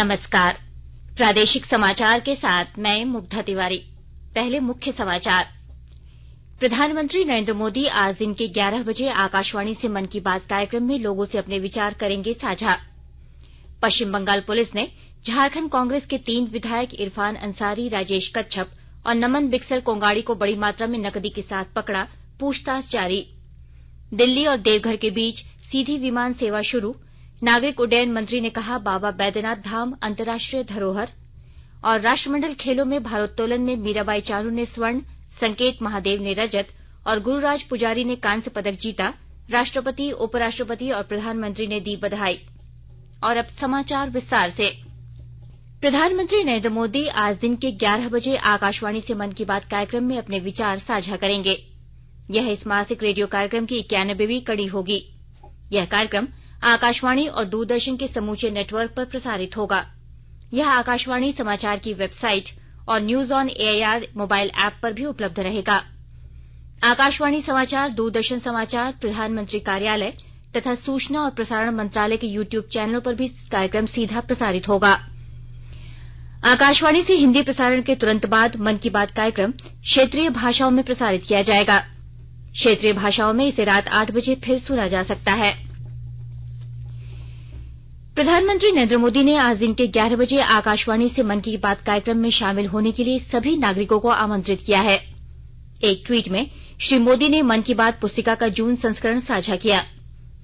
नमस्कार। प्रादेशिक समाचार के साथ मैं मुग्धा तिवारी। पहले मुख्य समाचार। प्रधानमंत्री नरेंद्र मोदी आज दिन के 11 बजे आकाशवाणी से मन की बात कार्यक्रम में लोगों से अपने विचार करेंगे साझा। पश्चिम बंगाल पुलिस ने झारखंड कांग्रेस के 3 विधायक इरफान अंसारी, राजेश कच्छप और नमन बिक्सर कोंगाड़ी को बड़ी मात्रा में नकदी के साथ पकड़ा, पूछताछ जारी। दिल्ली और देवघर के बीच सीधी विमान सेवा शुरू, नागरिक उड्डयन मंत्री ने कहा बाबा बैद्यनाथ धाम अंतर्राष्ट्रीय धरोहर। और राष्ट्रमंडल खेलों में भारोत्तोलन में मीराबाई चानू ने स्वर्ण, संकेत महादेव ने रजत और गुरुराज पुजारी ने कांस्य पदक जीता। राष्ट्रपति, उपराष्ट्रपति और प्रधानमंत्री ने दी बधाई। और अब समाचार विस्तार से। प्रधानमंत्री नरेंद्र मोदी आज दिन के 11 बजे आकाशवाणी से मन की बात कार्यक्रम में अपने विचार साझा करेंगे। यह इस मासिक रेडियो कार्यक्रम की 91वीं कड़ी होगी। यह कार्यक्रम आकाशवाणी और दूरदर्शन के समूचे नेटवर्क पर प्रसारित होगा। यह आकाशवाणी समाचार की वेबसाइट और news on AIR mobile app पर भी उपलब्ध रहेगा। आकाशवाणी समाचार, दूरदर्शन समाचार, प्रधानमंत्री कार्यालय तथा सूचना और प्रसारण मंत्रालय के यूट्यूब चैनलों पर भी कार्यक्रम सीधा प्रसारित होगा। आकाशवाणी से हिंदी प्रसारण के तुरंत बाद मन की बात कार्यक्रम क्षेत्रीय भाषाओं में प्रसारित किया जाएगा। क्षेत्रीय भाषाओं में इसे रात 8 बजे फिर सुना जा सकता है। प्रधानमंत्री नरेंद्र मोदी ने आज दिन के 11 बजे आकाशवाणी से मन की बात कार्यक्रम में शामिल होने के लिए सभी नागरिकों को आमंत्रित किया है। एक ट्वीट में श्री मोदी ने मन की बात पुस्तिका का जून संस्करण साझा किया।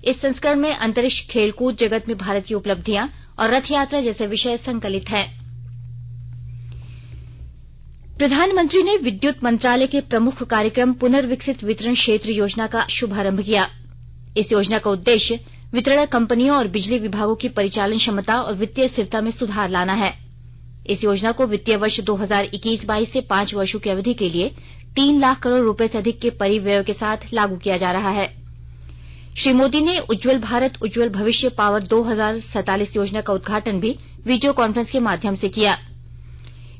इस संस्करण में अंतरिक्ष, खेलकूद जगत में भारत की उपलब्धियां और रथ यात्रा जैसे विषय संकलित हैं। प्रधानमंत्री ने विद्युत मंत्रालय के प्रमुख कार्यक्रम पुनर्विकसित वितरण क्षेत्र योजना का शुभारंभ किया। इस योजना का उद्देश्य वितरण कंपनियों और बिजली विभागों की परिचालन क्षमता और वित्तीय स्थिरता में सुधार लाना है। इस योजना को वित्तीय वर्ष 2021-22 से 5 वर्षों की अवधि के लिए 3 लाख करोड़ रुपए से अधिक के परिव्यय के साथ लागू किया जा रहा है। श्री मोदी ने उज्जवल भारत उज्जवल भविष्य पावर 2047 योजना का उद्घाटन भी वीडियो कॉन्फ्रेंस के माध्यम से किया।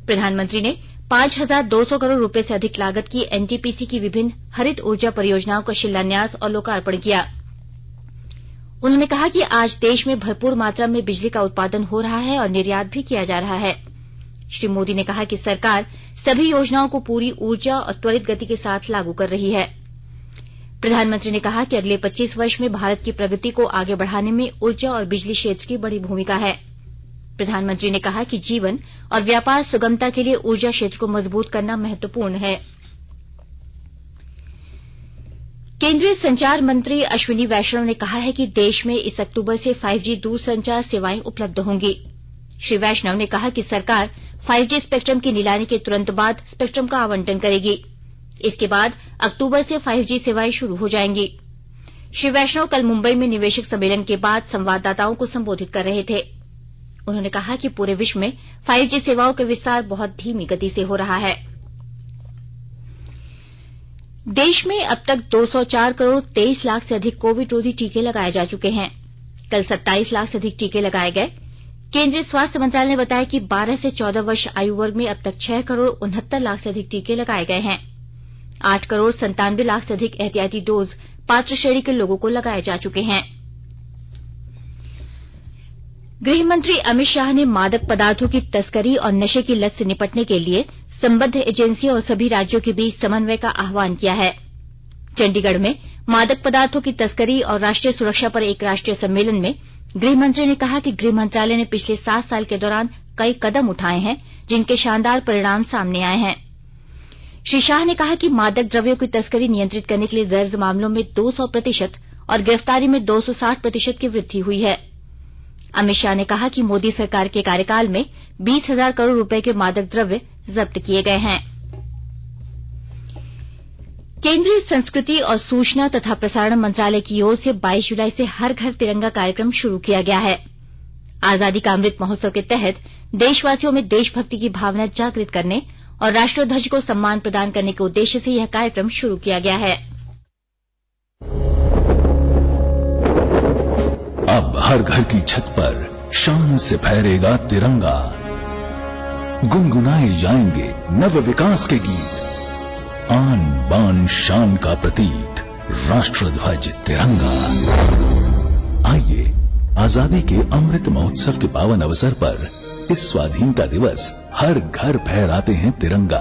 प्रधानमंत्री ने 5,200 करोड़ रुपए से अधिक लागत की एनटीपीसी की विभिन्न हरित ऊर्जा परियोजनाओं का शिलान्यास और लोकार्पण किया। उन्होंने कहा कि आज देश में भरपूर मात्रा में बिजली का उत्पादन हो रहा है और निर्यात भी किया जा रहा है। श्री मोदी ने कहा कि सरकार सभी योजनाओं को पूरी ऊर्जा और त्वरित गति के साथ लागू कर रही है। प्रधानमंत्री ने कहा कि अगले 25 वर्ष में भारत की प्रगति को आगे बढ़ाने में ऊर्जा और बिजली क्षेत्र की बड़ी भूमिका है। प्रधानमंत्री ने कहा कि जीवन और व्यापार सुगमता के लिए ऊर्जा क्षेत्र को मजबूत करना महत्वपूर्ण है। केंद्रीय संचार मंत्री अश्विनी वैष्णव ने कहा है कि देश में इस अक्टूबर से 5G दूरसंचार सेवाएं उपलब्ध होंगी। श्री वैष्णव ने कहा कि सरकार 5G स्पेक्ट्रम की नीलामी के तुरंत बाद स्पेक्ट्रम का आवंटन करेगी। इसके बाद अक्टूबर से 5G सेवाएं शुरू हो जाएंगी। श्री वैष्णव कल मुंबई में निवेशक सम्मेलन के बाद संवाददाताओं को संबोधित कर रहे थे। उन्होंने कहा कि पूरे विश्व में 5G सेवाओं का विस्तार बहुत धीमी गति से हो रहा है। देश में अब तक 204 करोड़ 23 लाख से अधिक कोविड रोधी टीके लगाए जा चुके हैं। कल 27 लाख से अधिक टीके लगाए गए। केंद्रीय स्वास्थ्य मंत्रालय ने बताया कि 12 से 14 वर्ष आयु वर्ग में अब तक 6 करोड़ 69 लाख से अधिक टीके लगाए गए हैं। 8 करोड़ 97 लाख से अधिक एहतियाती डोज पात्र श्रेणी के लोगों को लगाए जा चुके हैं। गृहमंत्री अमित शाह ने मादक पदार्थों की तस्करी और नशे की लत से निपटने के लिए संबद्ध एजेंसियों और सभी राज्यों के बीच समन्वय का आह्वान किया है। चंडीगढ़ में मादक पदार्थों की तस्करी और राष्ट्रीय सुरक्षा पर एक राष्ट्रीय सम्मेलन में गृहमंत्री ने कहा कि गृह मंत्रालय ने पिछले 7 साल के दौरान कई कदम उठाए हैं जिनके शानदार परिणाम सामने आए हैं। श्री शाह ने कहा कि मादक द्रव्यों की तस्करी नियंत्रित करने के लिए दर्ज मामलों में 200% और गिरफ्तारी में 260% की वृद्धि हुई है। अमित शाह ने कहा कि मोदी सरकार के कार्यकाल में 20,000 करोड़ रुपए के मादक द्रव्य जब्त किए गए हैं। केंद्रीय संस्कृति और सूचना तथा प्रसारण मंत्रालय की ओर से 22 जुलाई से हर घर तिरंगा कार्यक्रम शुरू किया गया है। आजादी का अमृत महोत्सव के तहत देशवासियों में देशभक्ति की भावना जागृत करने और राष्ट्रध्वज को सम्मान प्रदान करने के उद्देश्य से यह कार्यक्रम शुरू किया गया है। अब हर घर की छत पर शान से फहरेगा तिरंगा, गुनगुनाए जाएंगे नव विकास के गीत, आन बान शान का प्रतीक राष्ट्रध्वज तिरंगा। आइए आजादी के अमृत महोत्सव के पावन अवसर पर इस स्वाधीनता दिवस हर घर फहराते हैं तिरंगा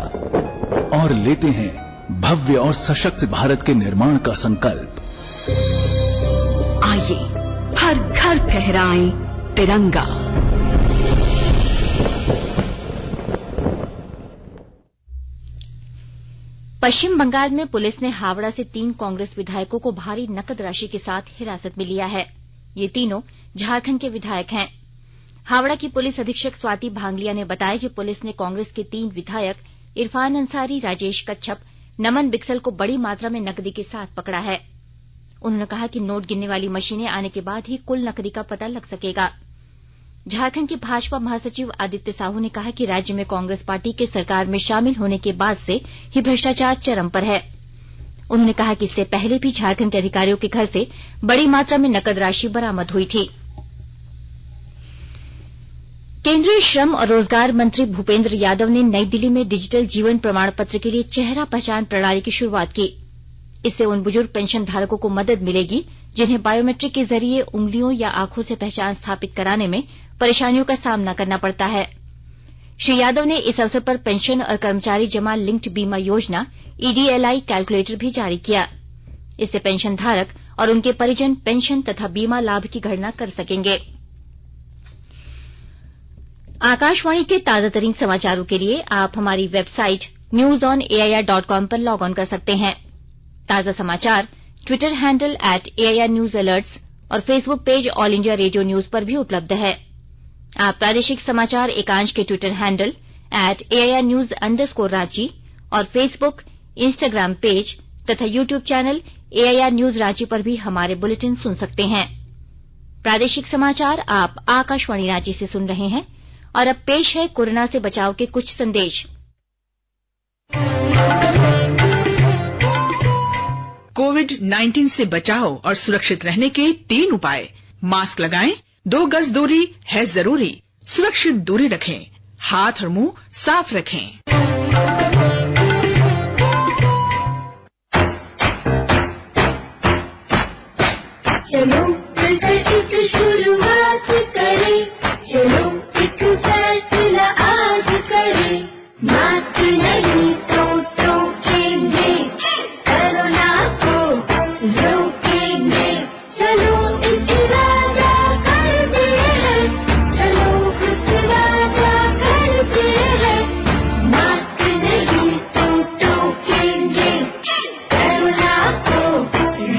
और लेते हैं भव्य और सशक्त भारत के निर्माण का संकल्प। आइए हर घर फहराएं तिरंगा। पश्चिम बंगाल में पुलिस ने हावड़ा से 3 कांग्रेस विधायकों को भारी नकद राशि के साथ हिरासत में लिया है। ये तीनों झारखंड के विधायक हैं। हावड़ा की पुलिस अधीक्षक स्वाति भांगलिया ने बताया कि पुलिस ने कांग्रेस के 3 विधायक इरफान अंसारी, राजेश कच्छप, नमन बिक्सल को बड़ी मात्रा में नकदी के साथ पकड़ा है। उन्होंने कहा कि नोट गिनने वाली मशीनें आने के बाद ही कुल नकदी का पता लग सकेगा। झारखंड के भाजपा महासचिव आदित्य साहू ने कहा कि राज्य में कांग्रेस पार्टी के सरकार में शामिल होने के बाद से ही भ्रष्टाचार चरम पर है। उन्होंने कहा कि इससे पहले भी झारखंड के अधिकारियों के घर से बड़ी मात्रा में नकद राशि बरामद हुई थी। केंद्रीय श्रम और रोजगार मंत्री भूपेंद्र यादव ने नई दिल्ली में डिजिटल जीवन प्रमाण पत्र के लिए चेहरा पहचान प्रणाली की शुरूआत की। इससे उन बुजुर्ग पेंशन धारकों को मदद मिलेगी जिन्हें बायोमेट्रिक के जरिए उंगलियों या आंखों से पहचान स्थापित कराने में परेशानियों का सामना करना पड़ता है। श्री यादव ने इस अवसर पर पेंशन और कर्मचारी जमा लिंक्ड बीमा योजना EDLI कैलकुलेटर भी जारी किया। इससे पेंशन धारक और उनके परिजन पेंशन तथा बीमा लाभ की गणना कर सकेंगे। आकाशवाणी के ताजातरीन समाचारों के लिए आप हमारी वेबसाइट newsonair.com पर लॉग ऑन कर सकते हैं। ताजा समाचार ट्विटर हैंडल @AIRNewsAlerts और Facebook page all India radio news पर भी उपलब्ध है। आप प्रादेशिक समाचार एकांश के ट्विटर हैंडल @AIRNews_रांची और फेसबुक, इंस्टाग्राम पेज तथा YouTube channel AIR news Ranchi पर भी हमारे बुलेटिन सुन सकते हैं। प्रादेशिक समाचार आप आकाशवाणी रांची से सुन रहे हैं और अब पेश है कोरोना से बचाव के कुछ संदेश। कोविड-19 से बचाव और सुरक्षित रहने के 3 उपाय। मास्क लगाएं, 2 गज दूरी है जरूरी, सुरक्षित दूरी रखें, हाथ और मुंह साफ रखें। चलो मिलकर एक शुरुआत करें, चलो एक फैसला आज करें, मास्क नहीं तो टोकेंगे, कोरोना को रोकेंगे, चलो एक वादा करते हैं, चलो एक वादा करते हैं, मास्क नहीं तो टोकेंगे, कोरोना को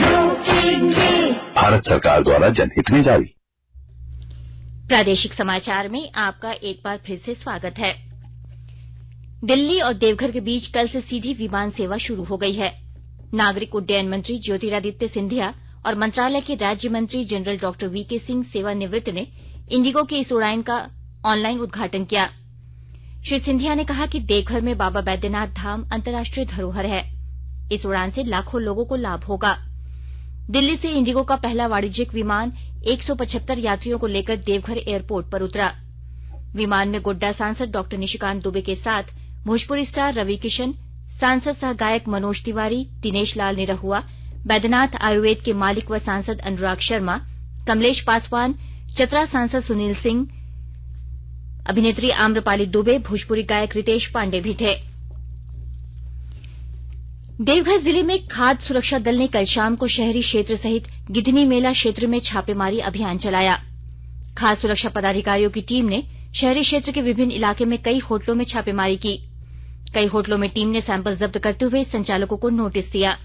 रोकेंगे। भारत सरकार द्वारा जनहित में जारी। प्रादेशिक समाचार में आपका एक बार फिर से स्वागत है। दिल्ली और देवघर के बीच कल से सीधी विमान सेवा शुरू हो गई है। नागरिक उड्डयन मंत्री ज्योतिरादित्य सिंधिया और मंत्रालय के राज्य मंत्री जनरल डॉक्टर VK सिंह सेवानिवृत्त ने इंडिगो की इस उड़ान का ऑनलाइन उद्घाटन किया। श्री सिंधिया ने कहा कि देवघर में बाबा बैद्यनाथ धाम अंतर्राष्ट्रीय धरोहर है। इस उड़ान से लाखों लोगों को लाभ होगा। दिल्ली से इंडिगो का पहला वाणिज्यिक विमान 175 यात्रियों को लेकर देवघर एयरपोर्ट पर उतरा। विमान में गोड्डा सांसद डॉक्टर निशिकांत दुबे के साथ भोजपुरी स्टार रवि किशन, सांसद सह गायक मनोज तिवारी, दिनेश लाल निरहुआ, बैद्यनाथ आयुर्वेद के मालिक व सांसद अनुराग शर्मा, कमलेश पासवान, चतरा सांसद सुनील सिंह, अभिनेत्री आम्रपाली दुबे, भोजपुरी गायक रितेश पांडे भी थे। देवघर जिले में खाद्य सुरक्षा दल ने कल शाम को शहरी क्षेत्र सहित गिधनी मेला क्षेत्र में छापेमारी अभियान चलाया। खाद्य सुरक्षा पदाधिकारियों की टीम ने शहरी क्षेत्र के विभिन्न इलाके में कई होटलों में छापेमारी की। कई होटलों में टीम ने सैंपल जब्त करते हुए संचालकों को नोटिस दिया।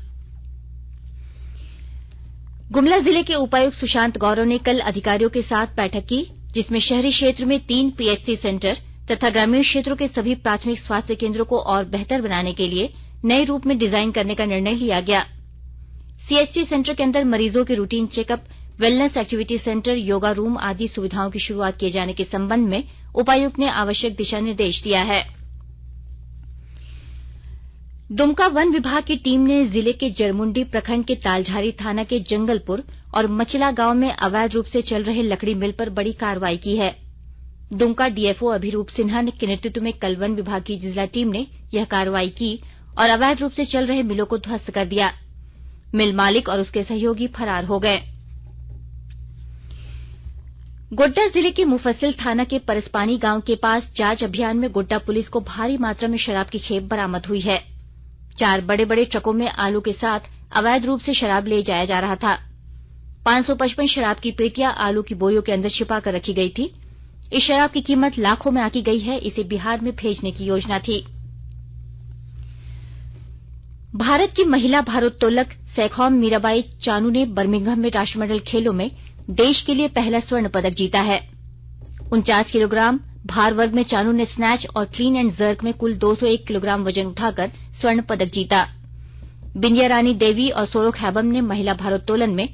गुमला जिले के उपायुक्त सुशांत गौरव ने कल अधिकारियों के साथ बैठक की, जिसमें शहरी क्षेत्र में 3 PHC सेंटर तथा ग्रामीण क्षेत्रों के सभी प्राथमिक स्वास्थ्य केंद्रों को और बेहतर बनाने के लिए नए रूप में डिजाइन करने का निर्णय लिया गया। CHC सेंटर के अंदर मरीजों के routine checkup, wellness activity centre, yoga room आदि सुविधाओं की शुरुआत किए जाने के संबंध में उपायुक्त ने आवश्यक दिशा निर्देश दिया है। दुमका वन विभाग की टीम ने जिले के जरमुंडी प्रखंड के तालझारी थाना के जंगलपुर और मचला गांव में अवैध रूप से चल रहे लकड़ी मिल पर बड़ी कार्रवाई की है। दुमका DFO अभिरूप सिन्हा के नेतृत्व में कल वन विभाग की जिला टीम ने यह कार्रवाई की और अवैध रूप से चल रहे मिलों को ध्वस्त कर दिया। मिल मालिक और उसके सहयोगी फरार हो गए। गोड्डा जिले के मुफस्सिल थाना के परसपानी गांव के पास जांच अभियान में गोड्डा पुलिस को भारी मात्रा में शराब की खेप बरामद हुई है। 4 बड़े बड़े ट्रकों में आलू के साथ अवैध रूप से शराब ले जाया जा रहा था। 555 शराब की पेटियां आलू की बोरियों के अंदर छिपा कर रखी गई थी। इस शराब की कीमत लाखों में आंकी गई है। इसे बिहार में भेजने की योजना थी। भारत की महिला भारोत्तोलक सैखोम मीराबाई चानू ने बर्मिंघम में राष्ट्रमंडल खेलों में देश के लिए पहला स्वर्ण पदक जीता है। 49 किलोग्राम भार वर्ग में चानू ने स्नैच और क्लीन एंड जर्क में कुल 201 किलोग्राम वजन उठाकर स्वर्ण पदक जीता। बिंदिया रानी देवी और सोरोख हैबम ने महिला भारोत्तोलन में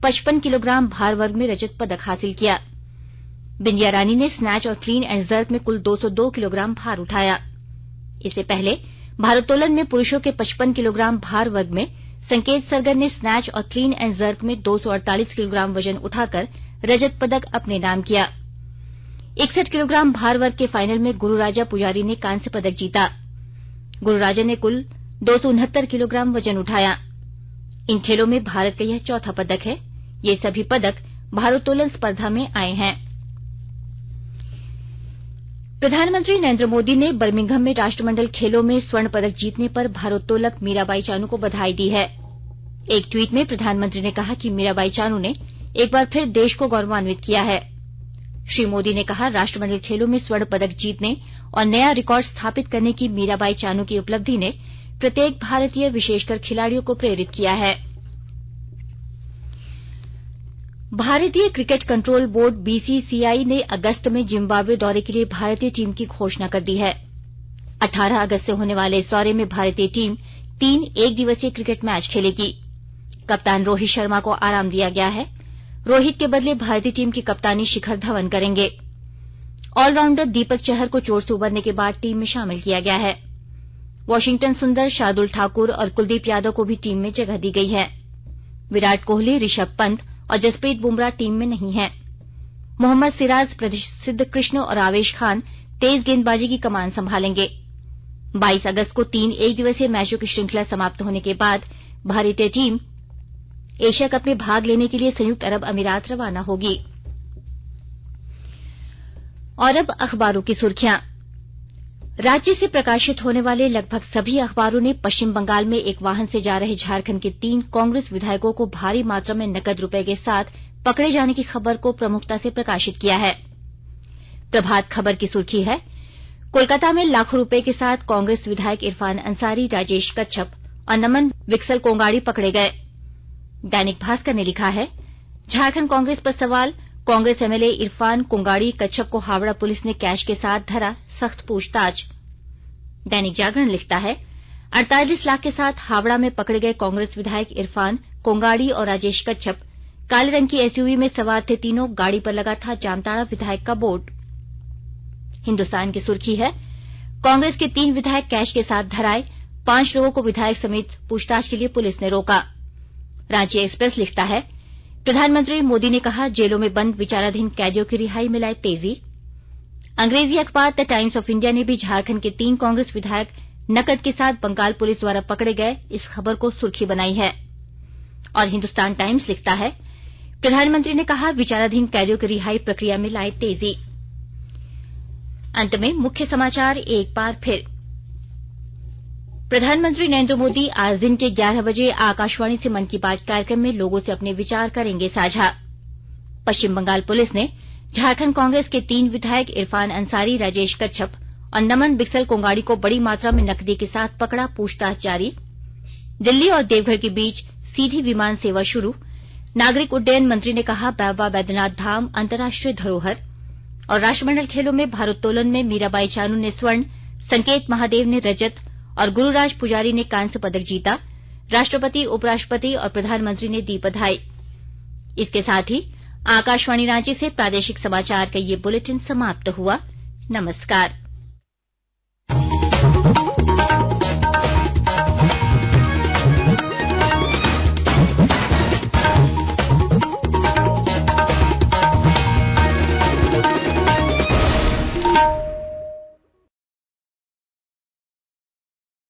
55 किलोग्राम भार वर्ग में रजत पदक हासिल किया। बिंदिया रानी ने स्नैच और क्लीन एंड जर्क में कुल 202 किलोग्राम भार उठाया। इससे पहले भारोत्तोलन में पुरुषों के 55 किलोग्राम भार वर्ग में संकेत सरगर ने स्नैच और क्लीन एंड जर्क में 248 किलोग्राम वजन उठाकर रजत पदक अपने नाम किया। 61 किलोग्राम भार वर्ग के फाइनल में गुरुराजा पुजारी ने कांस्य पदक जीता। गुरुराजा ने कुल 269 किलोग्राम वजन उठाया। इन खेलों में भारत का यह चौथा पदक है। ये सभी पदक भारोत्तोलन स्पर्धा में आए हैं। प्रधानमंत्री नरेंद्र मोदी ने बर्मिंघम में राष्ट्रमंडल खेलों में स्वर्ण पदक जीतने पर भारोत्तोलक मीराबाई चानू को बधाई दी है। एक ट्वीट में प्रधानमंत्री ने कहा कि मीराबाई चानू ने एक बार फिर देश को गौरवान्वित किया है। श्री मोदी ने कहा, राष्ट्रमंडल खेलों में स्वर्ण पदक जीतने और नया रिकॉर्ड स्थापित करने की मीराबाई चानू की उपलब्धि ने प्रत्येक भारतीय, विशेषकर खिलाड़ियों को प्रेरित किया है। भारतीय क्रिकेट कंट्रोल बोर्ड बीसीसीआई ने अगस्त में जिम्बाब्वे दौरे के लिए भारतीय टीम की घोषणा कर दी है। 18 अगस्त से होने वाले इस दौरे में भारतीय टीम 3 एक दिवसीय क्रिकेट मैच खेलेगी। कप्तान रोहित शर्मा को आराम दिया गया है। रोहित के बदले भारतीय टीम की कप्तानी शिखर धवन करेंगे। ऑलराउंडर दीपक चहर को चोट से उबरने के बाद टीम में शामिल किया गया है। वॉशिंगटन सुंदर, शार्दुल ठाकुर और कुलदीप यादव को भी टीम में जगह दी गई है। विराट कोहली, ऋषभ पंत और जसप्रीत बुमराह टीम में नहीं हैं। मोहम्मद सिराज, प्रसिद्ध कृष्ण और आवेश खान तेज गेंदबाजी की कमान संभालेंगे। 22 अगस्त को 3 एक दिवसीय मैचों की श्रृंखला समाप्त होने के बाद भारतीय टीम एशिया कप में भाग लेने के लिए संयुक्त अरब अमीरात रवाना होगी। और अब अखबारों की सुर्खियां। राज्य से प्रकाशित होने वाले लगभग सभी अखबारों ने पश्चिम बंगाल में एक वाहन से जा रहे झारखंड के 3 कांग्रेस विधायकों को भारी मात्रा में नकद रुपए के साथ पकड़े जाने की खबर को प्रमुखता से प्रकाशित किया है। प्रभात खबर की सुर्खी है, कोलकाता में लाखों रुपए के साथ कांग्रेस विधायक इरफान अंसारी, राजेश कच्छप और नमन विक्सल कोंगाड़ी पकड़े गए। दैनिक भास्कर ने लिखा है, झारखंड कांग्रेस पर सवाल, कांग्रेस एमएलए इरफान कोंगाड़ी कच्छप को हावड़ा पुलिस ने कैश के साथ धरा, सख्त पूछताछ। दैनिक जागरण लिखता है, 48 लाख के साथ हावड़ा में पकड़े गए कांग्रेस विधायक इरफान कोंगाड़ी और राजेश कच्छप। काले रंग की एसयूवी में सवार थे तीनों। गाड़ी पर लगा था जामताड़ा विधायक का बोर्ड। हिन्दुस्तान की सुर्खी है, कांग्रेस के 3 विधायक कैश के साथ धराए, 5 लोगों को विधायक समेत पूछताछ के लिए पुलिस ने रोका। रांची एक्सप्रेस लिखता है, प्रधानमंत्री मोदी ने कहा, जेलों में बंद विचाराधीन कैदियों की रिहाई में लाए तेजी। अंग्रेजी अखबार द टाइम्स ऑफ इंडिया ने भी झारखंड के 3 कांग्रेस विधायक नकद के साथ बंगाल पुलिस द्वारा पकड़े गए, इस खबर को सुर्खी बनाई है। और हिन्दुस्तान टाइम्स लिखता है, प्रधानमंत्री ने कहा, विचाराधीन कैदियों की रिहाई प्रक्रिया में लाए तेजी। अंत में मुख्य समाचार एक बार फिर। प्रधानमंत्री नरेंद्र मोदी आज दिन के 11 बजे आकाशवाणी से मन की बात कार्यक्रम में लोगों से अपने विचार करेंगे साझा। पश्चिम बंगाल पुलिस ने झारखंड कांग्रेस के 3 विधायक इरफान अंसारी, राजेश कच्छप और नमन बिक्सल कोंगाड़ी को बड़ी मात्रा में नकदी के साथ पकड़ा, पूछताछ जारी। दिल्ली और देवघर के बीच सीधी विमान सेवा शुरू। नागरिक उड्डयन मंत्री ने कहा, बाबा बैद्यनाथ धाम अंतर्राष्ट्रीय धरोहर। और राष्ट्रमंडल खेलों में भारोत्तोलन में मीराबाई चानू ने स्वर्ण, संकेत महादेव ने रजत और गुरुराज पुजारी ने कांस्य पदक जीता। राष्ट्रपति, उपराष्ट्रपति और प्रधानमंत्री ने दी बधाई। इसके साथ ही आकाशवाणी रांची से प्रादेशिक समाचार का ये बुलेटिन समाप्त हुआ। नमस्कार।